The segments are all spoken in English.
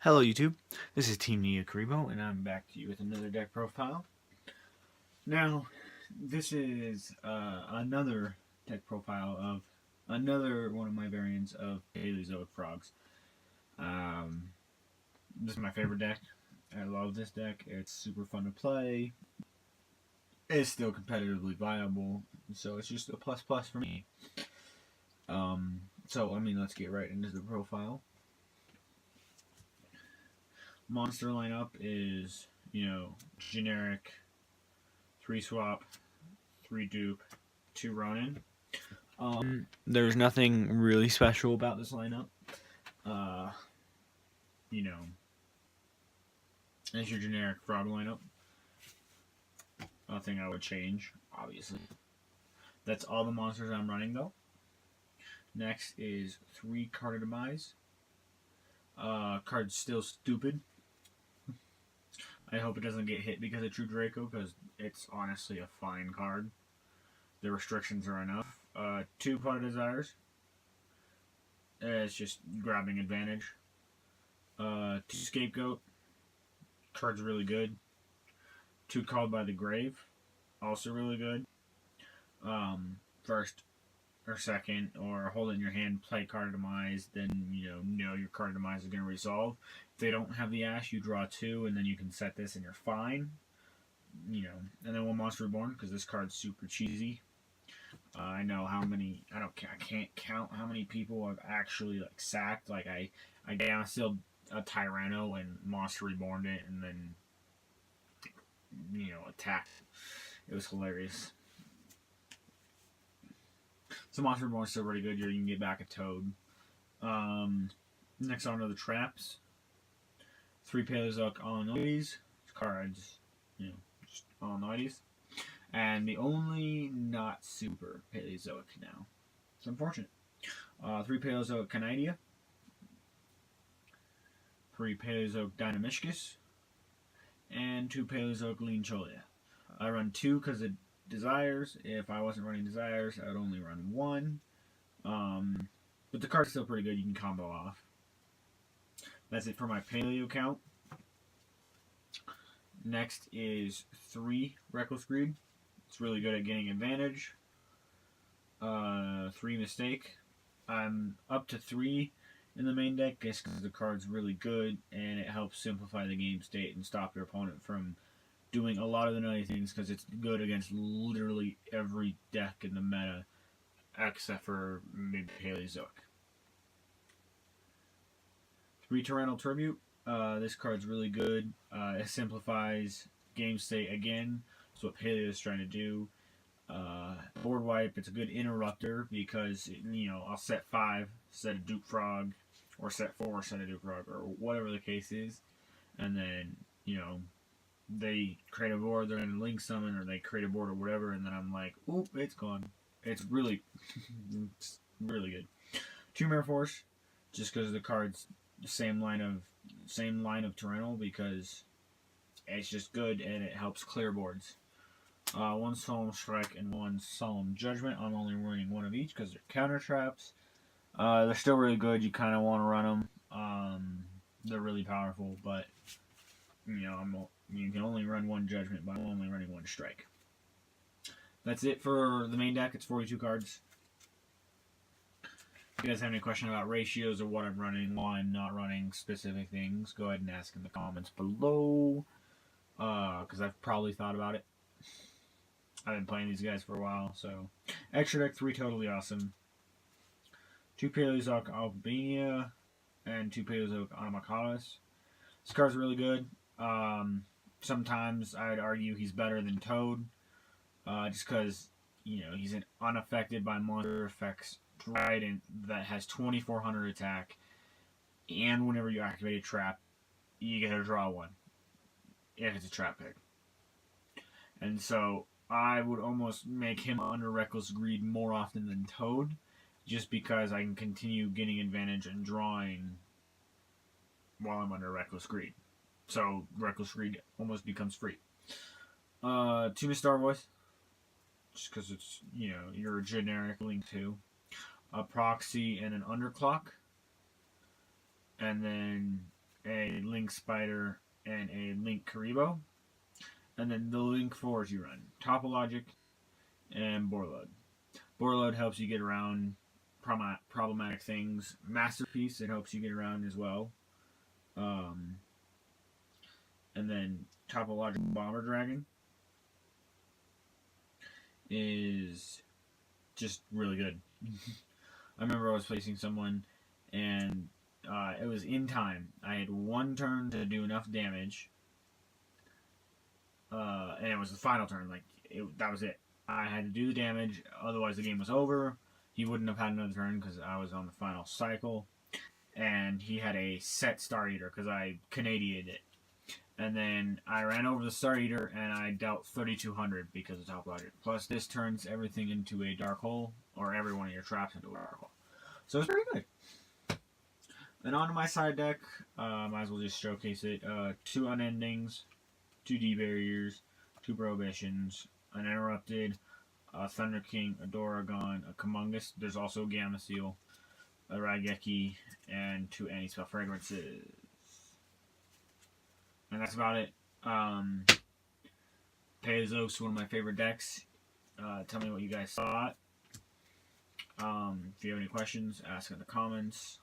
Hello YouTube, this is Team Nia Karibo, and I'm back to you with another deck profile. Now, this is another deck profile of another one of my variants of Paleozoic frogs. This is my favorite deck. I love this deck. It's super fun to play. It's still competitively viable, so it's just a plus plus for me. Let's get right into the profile. Monster lineup is, generic 3 swap, 3 dupe, 2 Ronin. There's nothing really special about this lineup. It's your generic frog lineup. Nothing I would change, obviously. That's all the monsters I'm running, though. Next is 3 Card Demise. Card's still stupid. I hope it doesn't get hit because of True Draco, because it's honestly a fine card. The restrictions are enough. 2 Pot of Desires. It's just grabbing advantage. 2 Scapegoat. Card's really good. 2 Called by the Grave. Also really good. First or second, or hold it in your hand, play Card Demise, then know your Card Demise is going to resolve. If they don't have the Ash, you draw 2, and then you can set this and you're fine. And then 1 Monster Reborn, because this card's super cheesy. I know how many, I can't count how many people I've actually sacked. I still a Tyranno and Monster Reborned it, and then attacked. It was hilarious. So Monster Reborn's still pretty good. You can get back a Toad. Next on to the traps. 3 Paleozoic all-nighties. Cards, just all-nighties. And the only not super Paleozoic now. It's unfortunate. 3 Paleozoic Canidia. 3 Paleozoic Dynamishkus. And 2 Paleozoic Lean Cholia. I run 2 because of Desires. If I wasn't running Desires, I would only run 1. But the card's still pretty good. You can combo off. That's it for my Paleo count. Next is 3 Reckless Greed. It's really good at getting advantage. 3 Mistake. I'm up to 3 in the main deck just because the card's really good and it helps simplify the game state and stop your opponent from doing a lot of the nutty things, because it's good against literally every deck in the meta except for maybe Paleozoic. 3 Tyranno Tribute. This card's really good. It simplifies game state again. That's what Paleo is trying to do. Board wipe. It's a good interrupter because I'll set 5, set a Duke Frog, or set 4, set a Duke Frog, or whatever the case is, and then they create a board. They're in a Link Summon, or they create a board or whatever, and then I'm like, oop, it's gone. It's really, it's really good. 2 Mirror Force, just because the card's the same line of Tyranno, because it's just good and it helps clear boards. 1 Solemn Strike and 1 Solemn Judgment. I'm only running 1 of each because they're counter traps. They're still really good. You kind of want to run them. They're really powerful, but you can only run 1 Judgment, but I'm only running 1 Strike. That's it for the main deck. It's 42 cards. If you guys have any question about ratios or what I'm running, why I'm not running specific things, go ahead and ask in the comments below, because I've probably thought about it. I've been playing these guys for a while, so. Extra deck 3, totally awesome. 2 Paleozoic Albania and 2 Paleozoic Anomakalis. This card's really good. Sometimes I'd argue he's better than Toad, just because he's unaffected by monster effects Trident that has 2400 attack, and whenever you activate a trap, you get to draw 1 if it's a trap pick. And so I would almost make him under Reckless Greed more often than Toad, just because I can continue getting advantage and drawing while I'm under Reckless Greed. So Reckless Greed almost becomes free. 2 Miss Star Voice, just because it's you're a generic Link 2. A Proxy and an Underclock, and then a Link Spider, and a Link Karibo. And then the Link 4s you run Topologic and Borload. Borload helps you get around problematic things. Masterpiece, it helps you get around as well. And then Topologic Bomber Dragon is just really good. I remember I was facing someone, and it was in time. I had one turn to do enough damage, and it was the final turn. That was it. I had to do the damage, otherwise the game was over. He wouldn't have had another turn because I was on the final cycle, and he had a set Star Eater because I Canadiated it. And then I ran over the Star Eater and I dealt 3,200 because of Topologic. Plus, this turns everything into a dark hole, or every one of your traps into a dark hole. So it's very good. And onto my side deck, might as well just showcase it. 2 Unendings, 2 D-Barriers, 2 Prohibitions, an Interrupted, a Thunder King, a Doragon, a Kumungus. There's also a Gamma Seal, a Raigeki, and 2 Anti-Spell Fragrances. And that's about it. Paleozoic is one of my favorite decks. Tell me what you guys thought. If you have any questions, ask in the comments.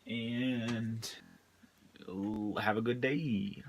And have a good day.